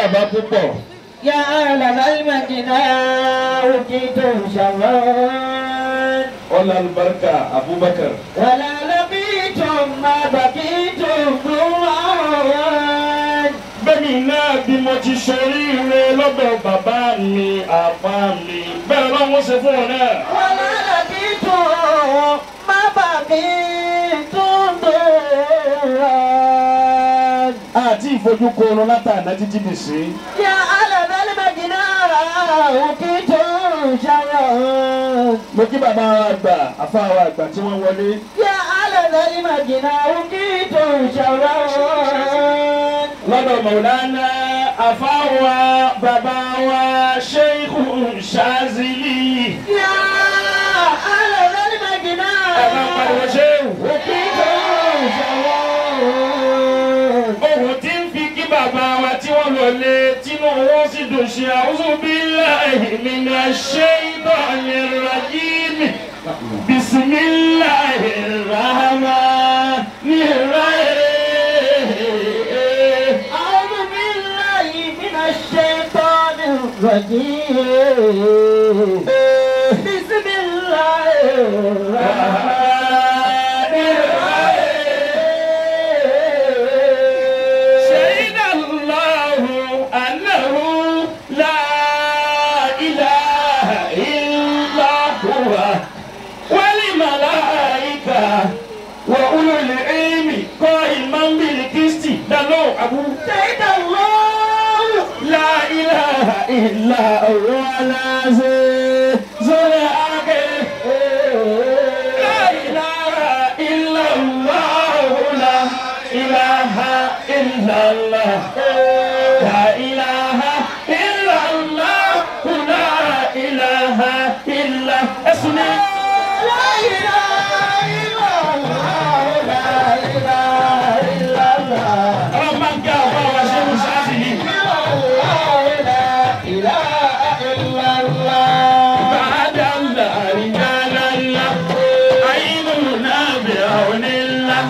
bàbá púpọ̀. يا أهل المدينة أوتيتم شرا ọlá alùbáríkà Abubakar. ولا لقيتم ما بقيتم ضرا. bẹ́ẹ̀ni náà bí mo ti ṣoríire lọ́dọ̀ bàbá mi àfa mi bẹ́ẹ̀ lọ́wọ́ ṣe fún wọn náà. ولا لقيتم ما بقيتم ضرا. àti ìfojúkọrun látàná títí dì sí. يا أهل المدينة أوتيتم شرا. mo kí bàbá wa àgbà àfa wa àgbà tí wọ́n wọlé. يا أهل المدينة أوتيتم شرا. lọ́dọ̀ Maulana àfa wa bàbá wa Sheikh Shazili. يا أهل المدينة ẹ̀ka pariwo ṣéwù. أوتيتم شرا. ohun tí ń fi kí bàbá wa tí wọ́n wọlé tínú wọn sì dùn ṣe a'udhu billahi minash shaytanir rajim. bismillahir rahmanir rahim. أعوذ بالله من الشيطان الرجيم. بسم الله الرحمن الرحيم. شهد الله أنه لا إله إلا هو والملائكة وأولو العلم قائما بالقسط. دلو أبو شهد الله لا إله إلا هو العزيز ذو العقل. لا إله إلا الله لا إله إلا الله لا إله إلا الله لا إله إلا اسمه لا إله إلا الله لا إله إلا الله. رمان كافا وشيخ شازلي لا إله إلا الله. بعد الله رجال الله عيننا بعون الله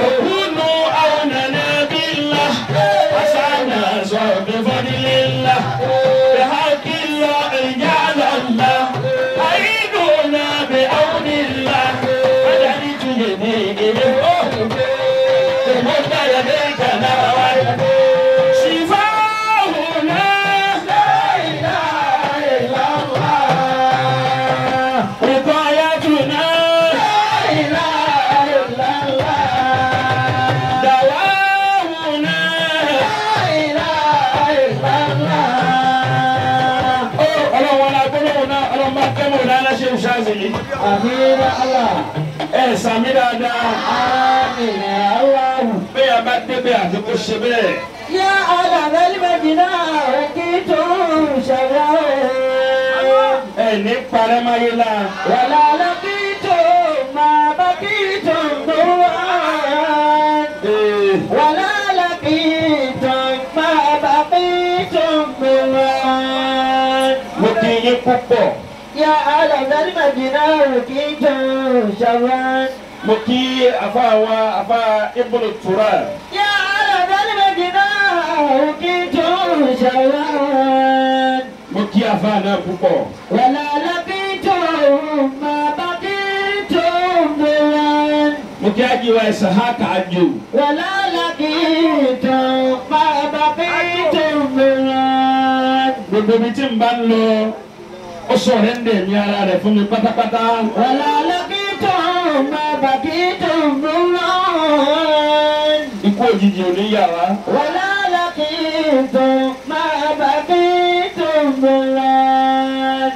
وكونوا عوننا بالله وسعنا صوب بفضل الله بحق الله رجال الله عيننا بعون الله ودعيت يديك تمد يديك نوال شفاؤنا لا إله إلا الله. وقايتنا لا إله إلا الله. دواؤنا لا إله إلا الله. ọlọ́wọ́n la gbọ́dọ̀ náà ọlọ́mọ akẹ́mọ̀ lánàá ṣe ń ṣáàzìlì. آمين الله. ẹ sàmì dáadáa آمين الله. bẹ́ẹ̀ a bá débẹ̀ àti kó ṣe bẹ́ẹ̀. يا أهل المدينة أوتيتم شرا ẹ ní parẹ́máyé la. ولا لقيتم ما بقيتم ضرا. ولا لقيتم ما بقيتم ضرا. mo kí yín púpọ̀. يا أهل المدينة أوتيتم شرا mo kí afa wa afa Ibn Turan. يا أهل المدينة أوتيتم شرا mo kí afa náà púpọ̀. ولا لقيتم ما بقيتم ضرا. mo kí ajiwa Isahaka Ajo. ولا لقيتم ما بقيتم ضرا. gbogbo ibi tí n bá ń lọ ó sọ̀rọ̀ ń dẹ̀ ní ara rẹ̀ fún mi pátápátá. ولا لقيتم ما بقيتم ضرا. ikú òjijì ò ní yà wá. ولا لقيتم ما بقيتم ضرا.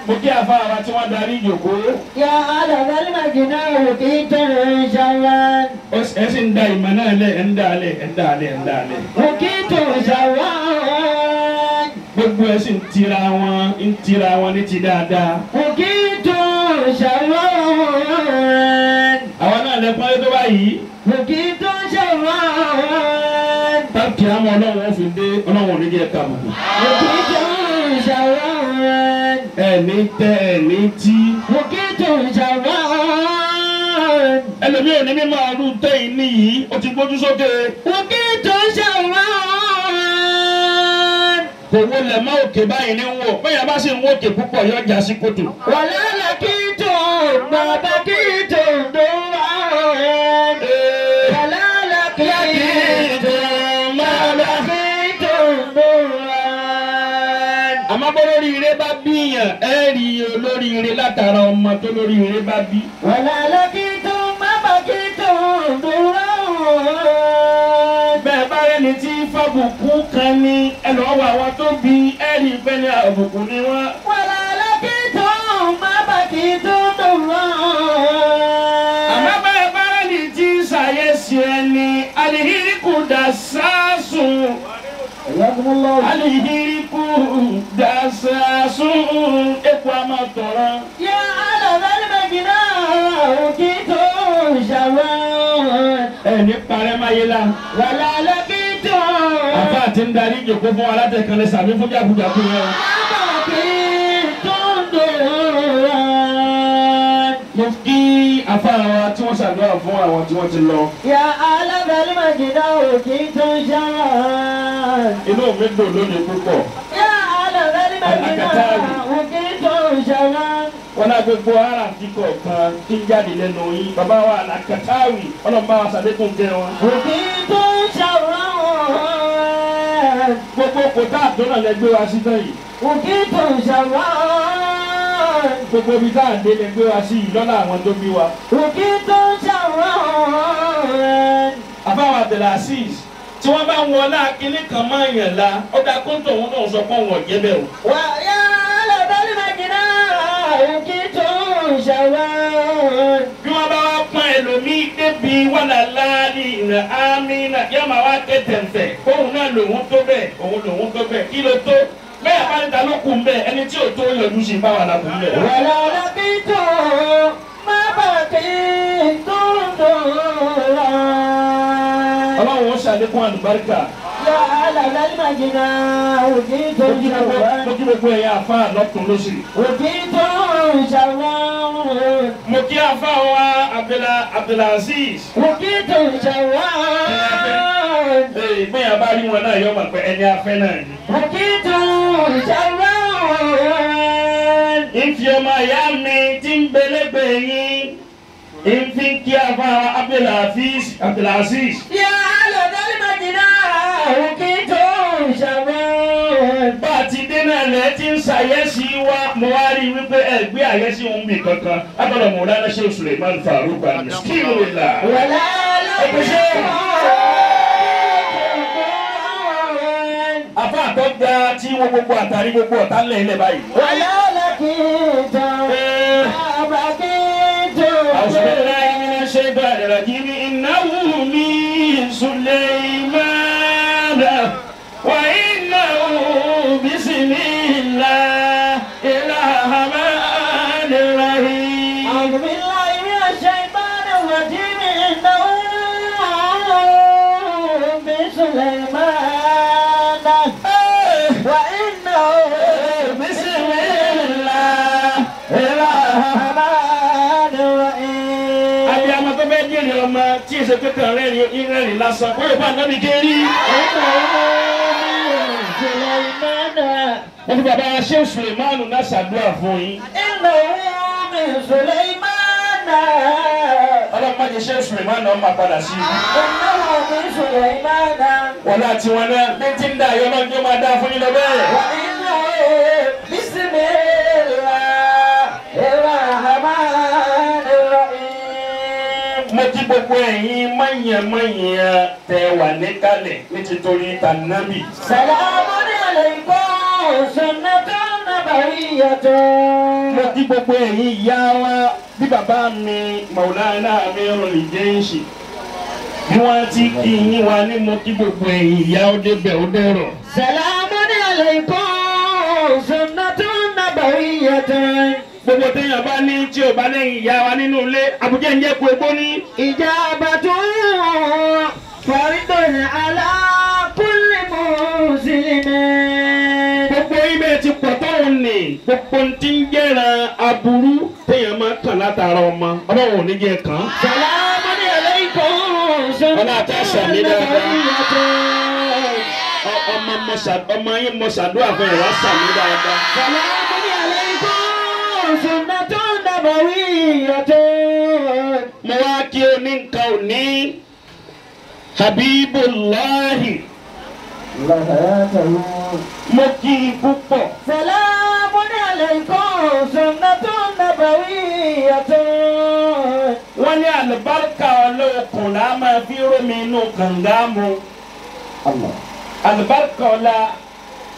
mo kí afa wa tí wọ́n darí ìjòkó. يا أهل المدينة أوتيتم شرا ẹ sì ń da ìmọ̀ náà lẹ̀ ẹ̀ ń dà lẹ̀ ẹ̀ ń dà lẹ̀ ẹ̀ ń dà lẹ̀. أوتيتم شرا gbogbo ẹ sì ń tira wọn ní ti dáadáa. أوتيتم شرا àwọn náà lẹ pọ́n tó báyìí. أوتيتم شرا táàkì àwọn ọlọ́run fi dé ọlọ́run ní jẹ́ kàbùkù. أوتيتم شرا ẹni tẹ ẹni tí. أوتيتم شرا ẹlòmíì ò ní mímọ ọdún tẹ́yìn níyì ó ti gbójú sókè. أوتيتم شرا kò wọlé má òkè báyìí ní wò bẹ́ẹ̀ yẹn bá sì ń wò òkè púpọ̀ yóò já sí kòtò. ولا لقيت ما بقيت دورا ولا لقيت ما بقيت دورا. àmọ́ bó lóríire bá bíyàn ẹ rí olóríire látara ọmọ tó lóríire bá bí. ولا لقيت ما بقيت دورا. bẹ́ẹ̀ bá rẹ́ni tí fábùkù kan ní ẹlọ́wọ́ àwọn tó bí ẹ rí pé ní àbùkù ni wọ́n. ولا لقيت ما بقيت دورا. àmọ́ bẹ́ẹ̀ bá rẹ́ni tí ṣàyẹ̀sí ẹni alihiriku dasasun. حياكم الله. alihiriku dasasun epo amatọ̀ra. يا على ذنبنا وكيت شوان ẹni parẹ́ máa yé la. ولا لقيت àfa àti ń darí ìjòkó fún wa láti ẹ̀kan lè sàmì fún jákujàku yẹn. بقيت دورا. mo kí àfa àwọn tí wọ́n ṣàdúrà fún àwọn tí wọ́n ti lọ. يا على ذنبنا وكيت شوان inú mi dùn lónìí púpọ̀. يا على ذنبنا وكيت شوان. wọn náà gbogbo ara àti kọ̀ọ̀kan tí ń jáde lẹ́nu yín bàbá wa Al-Katawi ọlọ́mọba wa sàlékún jẹ wọn. وكيت شوان gbogbo kòtà àdúrà lẹ gbé wa sí tán yìí. وكيت شوان gbogbo ibi tá à ń dé lẹ gbé wa sí yìí lọ́la àwọn tó bí wa. وكيت شوان. àbáwá Abdulaziz tí wọ́n bá ń wọlé akíní kan máa yàn la ó dá kóńtò òun náà sọ pé òun ọ̀jẹ́ bẹ́ẹ̀ o. ويا على ذنبنا وكيت شوان. bí wọ́n bá wá pọ́n ẹlòmíì débi wàlá láàrin ìrìn àmínà yóò máa wá ké tẹ̀ǹfẹ̀ kóun náà lòun tó bẹ́ẹ̀ òun lòun tó bẹ́ẹ̀ kí ló tó bẹ́ẹ̀ bá ní ta ló kù ń bẹ́ẹ̀ ẹni tí ò tó yọjú sí báwa la kù ń bẹ́ẹ̀. ولا لقيت ما بقيت دورا. ọlọ́run ó ṣàlékún àlùbáríkà. يا على ذنبنا وكيت شوان. mo kí gbogbo ẹ̀yà àfa lọ́kùn lóṣù. وكيت شوان. mo kí àfa wa Abdulaziz. وكيت شوان. bẹ́ẹ̀ bá rí wọn náà yọ ọmọ pé ẹni afẹ́ náà ni. وكيت شوان. ìfi ọmọ ìyá mi tí ń belégbe yín ìfi kí àfa Abdulaziz. يا على ذنبنا وكيت شوان. bá a ti dé náà lẹ́ tí ń ṣàyẹ́sí wa mo wá rí wípé ẹgbẹ́ àyẹ́sí òun bì kankan lábàlọ̀ Mawlana Sheikh Suleiman Farouk Al-Miskinullah. ولا لقيت àfa àtọ́gbà tí wọ́n gbogbo àtàrí gbogbo ọ̀tá ńlẹ̀ ilẹ̀ báyìí. ولا لقيت ما بقيت. أعوذ بالله من الشيطان الرجيم إنه من سليمان وإنه بسم الله الرحمن الرحيم. أعوذ بالله من الشيطان الرجيم. إنه بسليمان وإنه بسم الله الرحمن الرحيم. àbí àmọ́ tó fẹ́ jẹ́rìí ọmọ tí èsè kékeré rẹ́rìn lásán kó lè bá nàbí kérí. سليمان wọ́n fi bàbá Sheikh Suleiman náà ṣàdúrà fún yín. إنه من سليمان. ọlọ́pàá jẹ́ Sheikh Suleiman náà máa padà sí i. إنه من سليمان wọ́n láti wọn náà bí tí ń dá ayọ́ náà jẹ́ máa dá fún yín lọ bẹ́ẹ̀. وإنه بسم الله الرحمن الرحيم. mo kí gbogbo ẹ̀yin mọ̀nyẹ̀mọ̀nyẹ̀ tẹ́ wà níkàlẹ̀ ní títorí tànàbì. سلام عليكم سنة نبوية. mo kí gbogbo ẹ̀yin ìyá wa bí bàbá mi Maulana Amirul Jaysh bí wọ́n ti kí yín wa ní mo kí gbogbo ẹ̀yin ìyá ó débẹ̀ ó dẹ̀rọ̀. سلام عليكم سنة نبوية. gbogbo téèyàn bá ní tí ò bá lẹ́yìn ìyá wa nínú ilé àbújá ń jẹ́ kó egbó ní. إجابة فرض على كل مسلم. gbogbo ibẹ̀ ti pọ̀ tóun ní gbogbo ti ń jẹ́ran aburú téèyàn máa kàn látara ọmọ ọlọ́run ò ní jẹ́ kàn. سلام عليكم ọlá àti àṣà mi dáadáa. ọmọ yín mo ṣàdúrà fún ẹ wá sàmì dáadáa. Salamun alaykum sunnatun nabawiyyatun. mo wá kí o ní nǹkan òní Habibullahi mo kí i púpọ̀. Salamun alaykum sunnatun nabawiyyatun. wọ́n ní àlùbáríkà ọlọ́ọ̀kùn là á máa fi rómi inú kànga mu. àlùbáríkà ọlá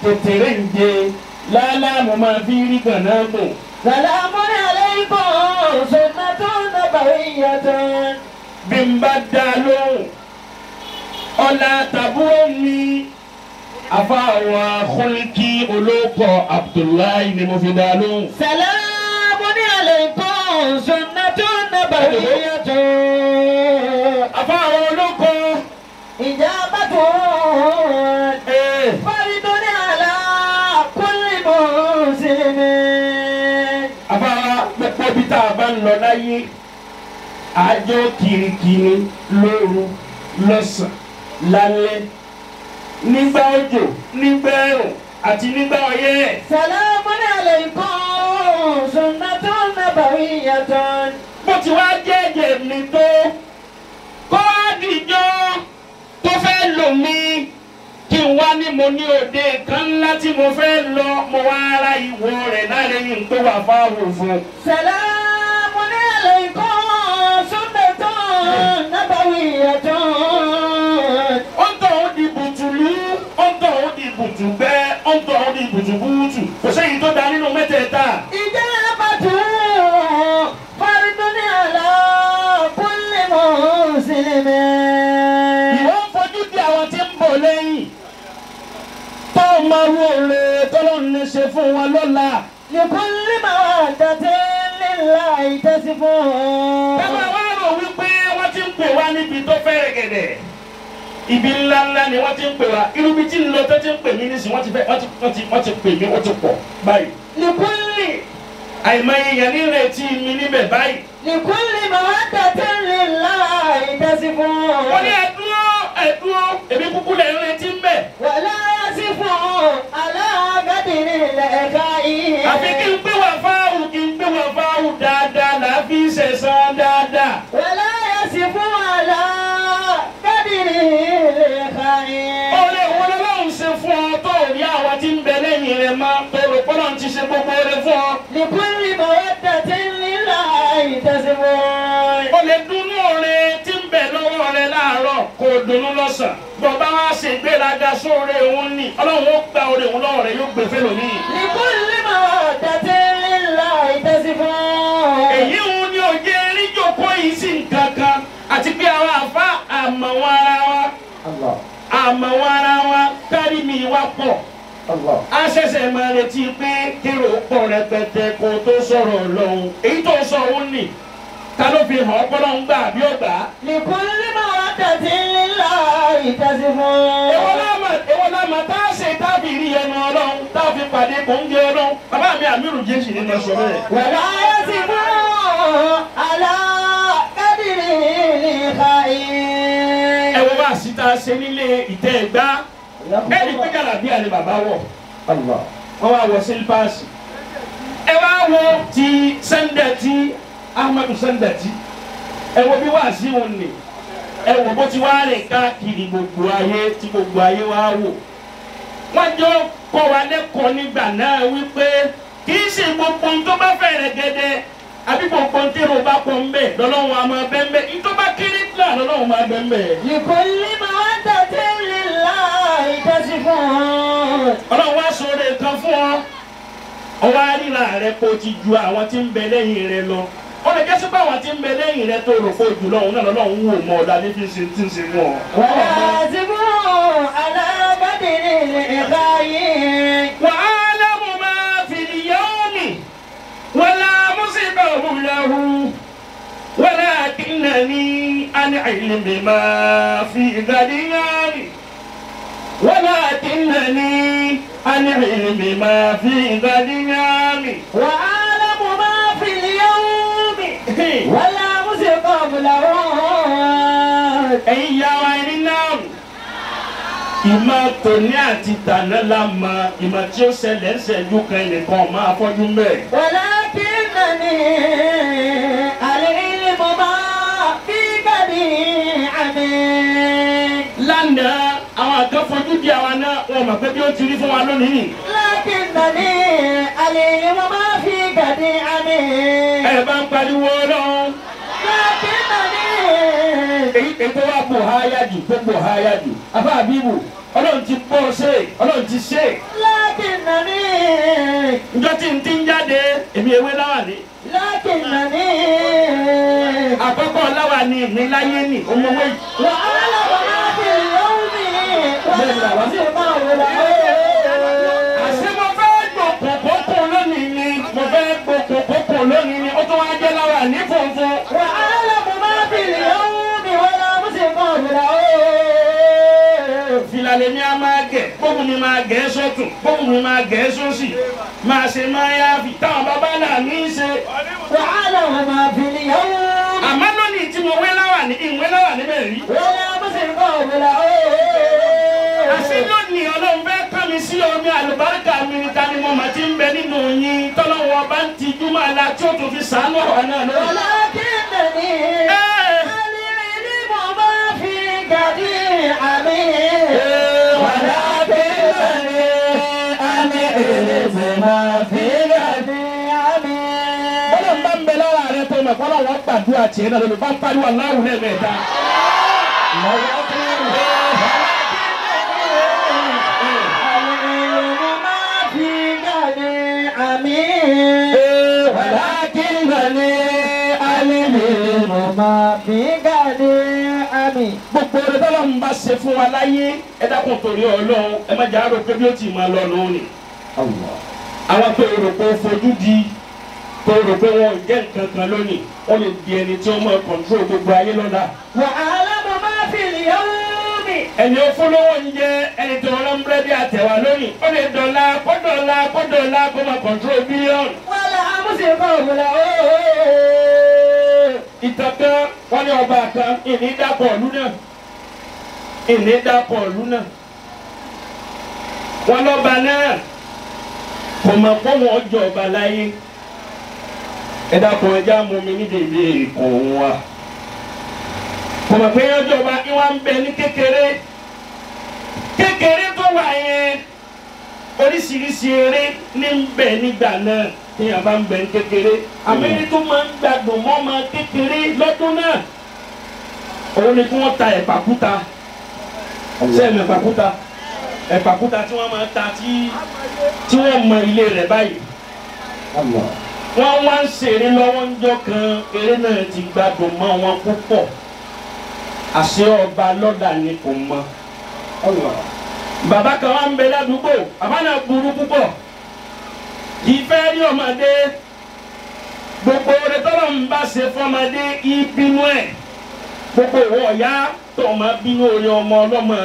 tètèrè ń jẹ lálá mo máa fi rí gànà gùn. Salamun alaykum sunnatun nabawiyyatun. bí n bá dá lóhùn ọlá tàbúrò mi àfàwọn akólíkì olóko Abdullahi ni mo fi dá lóhùn. Salamun alaykum sunnatun nabawiyyatun. àfàwọn olóko. Ijabatun faridun ala kulli muslimin. àfàwọn pẹpẹ bí tá a bá ń lọ láyé àjọ kirikiri lóru lọ́sàn lálẹ́ nígbà òjò nígbà ẹ̀rùn àti nígbà ọyẹ́. Salamun alaykum sunnatun nabawiyyatun. bó ti wá jẹ́jẹ́ mi tó kó àdìjọ́ tó fẹ́ lò mí kí n wá ní mo ní òde kan ńlá tí mo fẹ́ lọ mo wá ara ìwọ rẹ̀ lálẹ́yìn tó wà fáwọn fún. Salamun alaykum sunnatun nabawiyyatun. ó ń tọ̀ ó di bùtùlù ó ń tọ̀ ó di bùtùgbẹ́ ó ń tọ̀ ó di bùtùbùtù kò sẹ́yìn tó da nínú mẹ́tẹ̀ẹ̀ta. Ijabatun faridun ala kulli muslimin. ìwọ ń fojú di àwọn tí ń bọ̀ lẹ́yìn tó máa wọ òre tọ́lọ́run lè ṣe fún wọn lọ́la. Likulli mawaddatin lillahi tasifun. ẹ máa wá rò wípé wọ́n ti ń pè wá níbi tó fẹ́rẹ̀ gẹ̀dẹ̀ ibi ńláńlá ni wọ́n ti ń pè wá irú bí tí ń lọ tó ti ń pè mí nísìnyí wọ́n ti pè mí ó ti pọ̀ báyìí. Likulli àìmọye yẹn ní retí mi níbẹ̀ báyìí. likulli mawaddatin lillahi tasifun. wọ́n ní ẹ̀dúró èmi kúkú lẹ̀ ń retí ń bẹ̀. Wala yasifun ala qadri al-iqa'i. àfi kí n gbé wà fáwù dáadáa làá fi ṣẹ̀san dáadáa. Wala yasifun ala qadri al-iqa'i. Oore wo lọ́lọ́run ṣe fún ọ tó rí àwa tí ń bẹ lẹ́yìn rẹ̀ máa tó rò pọ́nà ti ṣe gbogbo rẹ̀ fún ọ. Likulli mawaddatin lillahi tasifun. O lè dunnú oore tí ń bẹ lọ́wọ́ rẹ̀ láàárọ̀ kó o dunnú lọ́sàn. Bọ̀bá wa ṣe ìgbéraga sóore òun ni Ọlọ́run ó gba oore òun lọ́wọ́ rẹ̀ yóò gbé fẹ́ lómi. Likulli mawaddatin lillahi tasifun. Èyí òun ni òye eríjòkó yìí sí nǹkan kan àti pé àwọn àfa àmọ̀ wọn ara wa kárí mi wá pọ̀. a ṣẹ̀ṣẹ̀ máa retí pé kérò pọ̀ rẹpẹtẹ kó tó sọ̀rọ̀ lọ́hùn èyí tó sọ òun nì ta ló fi hàn ọpọlọ ń gbà bí ó gbà á. Likulli mawaddatin lillahi tasifun. èwo lámà tá a ṣe tábì rí ẹnu Ọlọ́run tá a fi pàdé kò ń jẹ Ọlọ́run bàbá mi Àmírù Jésì nínú ẹsọ bẹ́ẹ̀. Wala yasifun ala qadri al-iqa'i. ẹ wo bá a sì ta ṣe nílé ìtẹ́ ẹ̀gbá ẹni pé jàlábíà ni bàbá wọ̀ wọ́n wá wọ sílípàsì ẹ wá wo ti Sẹ́ńdẹ̀tì Ahmadu Sẹ́ńdẹ̀tì ẹ wo bí wàá sí òun nì ẹ wo bó ti wá rìn káàkiri gbogbo ayé tí gbogbo ayé wá wò wọ́n jọ kọ́ wa lẹ́kọ̀ọ́ nígbà náà wípé kì í ṣe gbogbo ohun tó bá fẹ̀rẹ̀ gẹ́gẹ́ àbí gbogbo ohun tí èrò bá pọ̀ ń bẹ̀ lọ́lọ́run àmọ́ bẹ́ẹ̀ bẹ́ẹ̀ ní tó bá kéré náà lọ́lọ́run máa bẹ́ẹ̀ bẹ́ẹ̀. Likulli mawaddatin lillahi tasifun. Ọlọ́run wá sọ̀rọ̀ kan fún ọ ọwọ́ àríra rẹ kó ti ju àwọn tí ń bẹ lẹ́yìn rẹ lọ ó lè jẹ́ sí pé àwọn tí ń bẹ lẹ́yìn rẹ tó rò kó jù lọ́hùn náà lọ́hùn wò mọ́ ọ̀dà ní fi ṣe tí ń ṣe mú ọ. Wala yasifun ala qadri al-iqa'i. وأعلم ما في اليوم ولا مصيبه له ولكنني عن علم ما في غد ولكنني عن علم ما في غد وأعلم ما في اليوم ولا مسق قبله. ẹ̀yin ìyá wa ẹni náà ìmọ̀ tòní àti tàná la mọ ìmọ̀ tí ó ṣẹlẹ̀ ń ṣẹ́jú kan nìkan ọmọ afọ́jú mẹ́. ولكنني العلم ما في بديعة. lánàá àwọn kan fojú di àwa náà wọn mọ̀ pé bí ó ti rí fún wa lónìí. لكنني العلم ما في بديعة. ẹ bá ń pariwo lọ́wọ́. لكنني èyí tó wá bò háyà jù tó bò háyà jù afá àbíbù ọlọ́run ti bọ́ ṣe ọlọ́run ti ṣe. لكنني njọ́ tí n ti ń jáde èmi ewé láwàní. لكنني àkọ́kọ́ láwàní mi láyé nì ọmọwé yìí. وأعلم ما في اليوم وما ولا àṣé mo fẹ́ gbòkò kókò lónìí ni mo fẹ́ gbòkò kókò lónìí ni ó tún wá jẹ́ láwàní funfun. وأعلم ما في اليوم ولا مسلم ولا fìlà lèmi á máa gẹ̀ gbógun mi máa gẹ̀ sọ́tún gbógun mi máa gẹ̀ sósì máa ṣe máa yá fi táwọn bàbá náà ní í ṣe. وأعلم ما في اليوم àmọ́ lónìí tí mo wé láwàní ìwé láwàní bẹ́ẹ̀ rí. ولا مسلم ولا àṣé lónìí ọlọ́run fẹ́ kọ́ mi sí omi àlùbáríkà mi níta ni mo mà ti ń bẹ nínú yín tọ́lọ́wọ́ bá ń tijú máa la tí ó tún fi sàánú ọ̀rọ̀ náà lórí. ولكنني العلم ما في بديعة. ولكنني العلم ما في بديعة. bọ́lá ń bá ń bẹ lára rẹ tó mọ̀ kọ́lá wọn gbàdúrà tiẹ̀ náà lórí bá ń pariwo aláwọ̀ lẹ́ẹ̀mẹ́ta. gbogbo rẹ tọ́lọ́ ń bá ṣe fún wa láyé ẹ dákun torí ọlọ́run ẹ má jà á rò pé bí ó ti máa lọ lóhùn ni. àwọn tó rò pé ó fojú di tó rò pé wọn ò jẹ́ nǹkan kan lónìí wọ́n lè di ẹni tí ó máa kọ̀ǹtró gbogbo ayé lọ́la. وأعلم ما في اليوم ẹni ó fún lówó ń jẹ ẹni tó rán búrẹ́dì àtẹ̀wá lónìí ó lè dọ̀la kó máa kọ̀ǹtró bílíọ̀nù. ولا مسلم ولا ìtàn kan wọ́n ní ọba kan ìní dàpọ̀ ìlú náà wọ́n lọ́ba náà kò mọ̀ pé wọ́n jọ ọba láyé ẹ dákun ẹja mú mi ní dèbè òun wa kò mọ̀ pé yẹn jọba ìwà ń bẹ ní kékeré tó wà yẹn oríṣiríṣi eré ní ń bẹ nígbà náà tí yàrá bá ń bẹ ní kékeré àmẹ́rí tó máa ń gbàdùn mọ́ ọmọ kékeré lọ́dún náà òun ni kí wọ́n ta ẹ̀pàkúta sẹ́ẹ̀mù ẹ̀pàkúta tí wọ́n máa ta tí wọ́n mọ ilé rẹ̀ báyìí wọ́n wá ń ṣeré lọ́wọ́ ńjọ́ kan eré náà ti gbàdùn mọ́ wọn púpọ̀ àṣẹ ọba lọ́dà ni kò mọ. bàbá kan wá ń bẹ ládùúgbò bàbá náà burú púpọ̀ kì í fẹ́ rí ọmọdé gbogbo rẹ̀ tọ́lọ̀ ń bá ṣe fọmọdé ìbínú ẹ̀ gbogbo ìwọ ọ̀yá tó máa bínú orí ọmọ ọlọ́mọ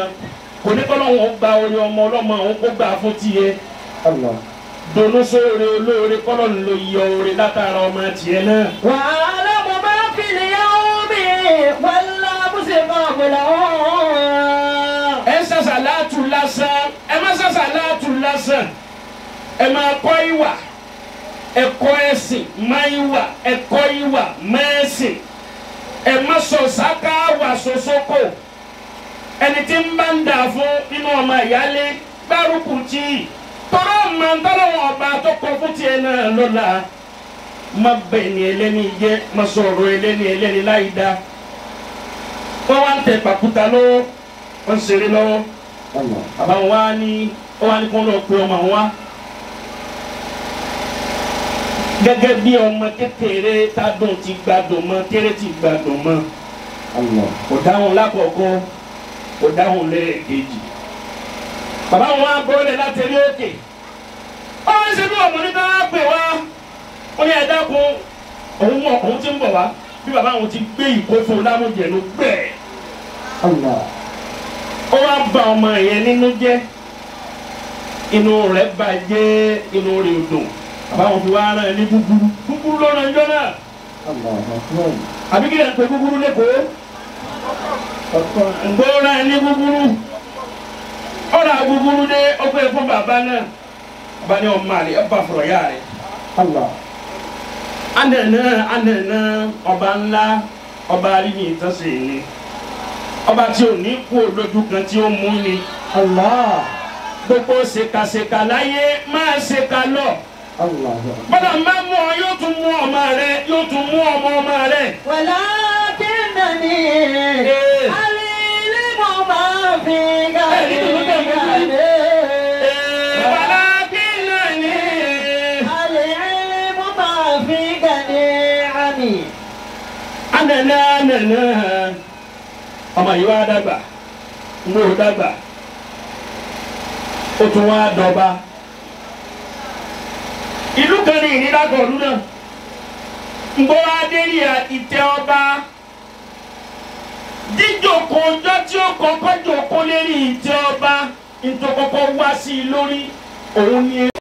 kò ní kọ́lọ́ wọn gba orí ọmọ ọlọ́mọ òun kó gbà fún tiẹ̀ dunu sóore olóore kọ́lọ́ ń lo iye oore látara ọmọ tiẹ̀ náà. وأعلم ما في اليوم ولا مسلم ولا ẹ ṣàṣàlátù lásán ẹ má ṣàṣàlátù lásán ẹ máa kọ́ ìwà ẹ̀kọ́ ẹ̀sìn má ìwà ẹ̀kọ́ ìwà mẹ́sìn ẹ má sọ sáká wà sọ́sọ́kò ẹni tí ń bá ń dà fún nínú ọmọ ìyálé gbárùkù tí tọ́rọ ọmọ ntọ́lọ́wọ́n ọba tó kọ fún tiẹ̀ náà lọ́la má bẹ̀ ní ẹlẹ́ni jẹ́ má sọ̀rọ̀ ẹlẹ́ni láì dá wọ́n wá ń tẹ pàkúta lọ́wọ́ wọ́n ń ṣeré lọ́wọ́ àbáwọn wá ní kó lọ pe ọmọ wa gẹ́gẹ́ bí ọmọ kékeré tádùn ti gbádùn mọ́ kéré ti gbádùn mọ́ kò dáhùn lákọ̀ọ́kọ́ kò dáhùn lẹ́ẹ̀kejì bàbá wọn á bọ́ọ̀lẹ̀ láti rí òkè ó ń ṣe bí ọmọ nígbà wá pè wá ó ní ẹ̀dá kun òun ti ń bọ̀ wá bí bàbá wọn ti gbé ìkó fún lámújẹ̀nu gbẹ̀ẹ́ ó wá bà ọmọ yẹn nínú jẹ́ inú rẹ̀ bàjẹ́ inú rẹ̀ dùn àbáwọn fi wá rán ẹ ní gúgúrú lọ́nà ìjọ náà àbí kí lè ń pè gúgúrú lẹ́kọ̀ọ́ ǹgbọ́ rán ẹ ní gúgúrú ọ̀rọ̀ aguguru dé ọgbẹ́ fún bàbá náà bàbá ní ọmọ àlè ọba fọ̀rọ̀ yá rẹ̀. Anana ọba ńlá ọba aríyìn ìtọ́sẹ̀ ni ọba tí ò ní kú olójú kan tí ó mú ni. Gbogbo ṣèkàṣèkà láyé máa ṣèkà lọ. Bọ́dà máa mú ọ yóò tún mú ọmọ rẹ yóò tún mú ọmọ rẹ. Walakinnani al-ilmu ma fi qalbi. Walakinnani al-ilmu ma fi qalbi. Anana ọmọ yìí wá dàgbà ń wò dàgbà ó tún wá dọba. Ìlú kan ní ìnídàgọ̀ọ́lù náà ń gbọ́ adérí ìtẹ́ ọba jíjòkó ọjọ́ tí ó kọ́kọ́ jòkó lérí ìtẹ́ ọba ń tó kọ́kọ́ wá sí i lórí òun ni.